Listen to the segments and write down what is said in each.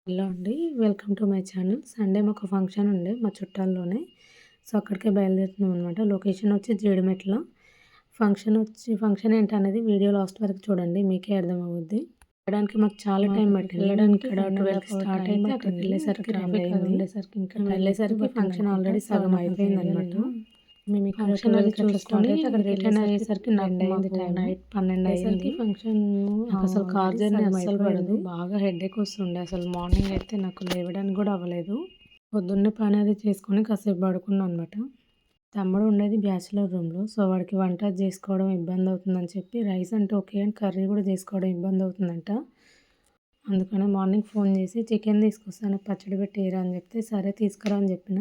Hello అండి. Welcome to my channel. Sunday మాకు function ఉండే మా చుట్టాల్లోనే. సో, అక్కడికే బయలుదేరుతున్నామనమాట. లొకేషన్ వచ్చి జీడిమెట్ల. ఫంక్షన్ ఏంటనేది వీడియో లాస్ట్ వరకు చూడండి. మీకే అర్థమవుద్ది. వెళ్ళడానికి మాకు చాలా టైం పట్టింది. వెళ్ళడానికి ఇక్కడ 12కి స్టార్ట్ అయితే అక్కడికి వెళ్ళేసరికి 2 అయింది. మేము వెళ్ళేసరికి ఫంక్షన్ ఆల్రెడీ సగం అయిపోయిందనమాట. మేము ఇక్కడ 12కి చూసుకొని అక్కడ రిటర్న్ అయ్యేసరికి నాకు నైట్ 12 అయ్యింది. ఫంక్షన్ నాకు అసలు కార్ జర్నీ అస్సలు పడదు. బాగా హెడేక్ వస్తుండే. అసలు మార్నింగ్ అయితే నాకు లేవడానికి కూడా అవ్వలేదు. పొద్దున్నే పని అది చేసుకొని కాసేపు పడుకున్నాను అనమాట. తమ్ముడు ఉండేది బ్యాచిలర్ రూమ్లో. సో వాడికి వంట చేసుకోవడం ఇబ్బంది అవుతుందని చెప్పి రైస్ అంటే ఓకే అని కర్రీ కూడా చేసుకోవడం ఇబ్బంది అవుతుందంట. అందుకని మార్నింగ్ ఫోన్ చేసి చికెన్ తీసుకొస్తాను పచ్చడి పెట్టేయరా అని చెప్తే సరే తీసుకురా అని చెప్పిన.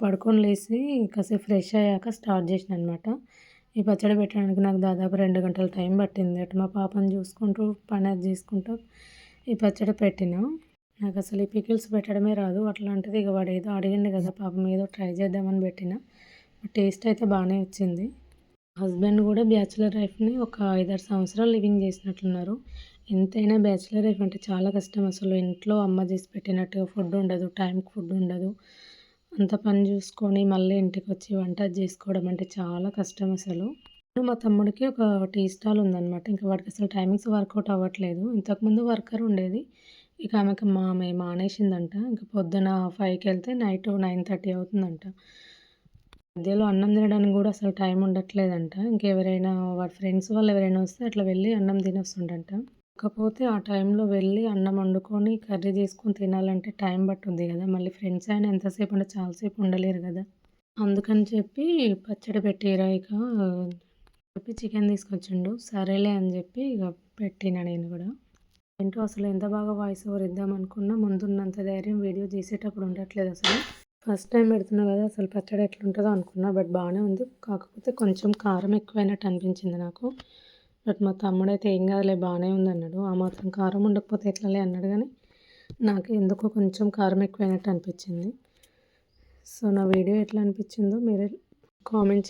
పడుకొని లేచి కాసేపు ఫ్రెష్ అయ్యాక స్టార్ట్ చేసిన అనమాట. ఈ పచ్చడి పెట్టడానికి నాకు దాదాపు 2 గంటల టైం పట్టింది. అటు మా పాపను చూసుకుంటూ పని అది చేసుకుంటూ ఈ పచ్చడి పెట్టిన. నాకు అసలు ఈ పికిల్స్ పెట్టడమే రాదు. అట్లాంటిది ఇక వాడు ఏదో అడిగిండు కదా పాపం ఏదో ట్రై చేద్దామని పెట్టిన. టేస్ట్ అయితే బాగానే వచ్చింది. హస్బెండ్ కూడా బ్యాచిలర్ లైఫ్ని ఒక 5-6 సంవత్సరాలు లివింగ్ చేసినట్లున్నారు. ఎంతైనా బ్యాచిలర్ లైఫ్ అంటే చాలా కష్టం. అసలు ఇంట్లో అమ్మ చేసి పెట్టినట్టుగా ఫుడ్ ఉండదు, టైంకి ఫుడ్ ఉండదు. అంత పని చూసుకొని మళ్ళీ ఇంటికి వచ్చి వంట చేసుకోవడం అంటే చాలా కష్టం అసలు. మా తమ్ముడికి ఒక టీ స్టాల్ ఉందన్నమాట. ఇంకా వాడికి అసలు టైమింగ్స్ వర్కౌట్ అవ్వట్లేదు. ఇంతకుముందు వర్కర్ ఉండేది. ఇక ఆమె మానేసిందంట. ఇంకా పొద్దున 5కి వెళ్తే నైట్ 9:30 అవుతుందంట. మధ్యలో అన్నం తినడానికి కూడా అసలు టైం ఉండట్లేదంట. ఇంకెవరైనా వాడి ఫ్రెండ్స్ వాళ్ళు ఎవరైనా వస్తే అట్లా వెళ్ళి అన్నం తినొస్తుండంట. కాకపోతే ఆ టైంలో వెళ్ళి అన్నం వండుకొని కర్రీ చేసుకొని తినాలంటే టైం పట్టుద్ది కదా. మళ్ళీ ఫ్రెండ్స్ అయినా ఎంతసేపు అంటే చాలాసేపు ఉండలేరు కదా. అందుకని చెప్పి పచ్చడి పెట్టిరా ఇక చెప్పి చికెన్ తీసుకొచ్చిండు. సరేలే అని చెప్పి ఇక పెట్టిన నేను కూడా. ఏంటో అసలు ఎంత బాగా వాయిస్ ఓవర్ ఇద్దాం అనుకున్నా ముందున్నంత ధైర్యం వీడియో చేసేటప్పుడు ఉండట్లేదు అసలు. ఫస్ట్ టైం పెడుతున్నా కదా అసలు పచ్చడి ఎట్లుంటుందో అనుకున్నా. బట్ బాగానే ఉంది. కాకపోతే కొంచెం కారం ఎక్కువైనట్టు అనిపించింది నాకు. బట్ మా తమ్ముడైతే ఏం కాదులే బాగానే ఉందన్నాడు. ఆ మాత్రం కారం ఉండకపోతే ఎట్లలే అన్నాడు. కానీ నాకు ఎందుకో కొంచెం కారం ఎక్కువైనట్టు అనిపించింది. సో నా వీడియో ఎట్లా అనిపించిందో మీరే కామెంట్ చేయండి.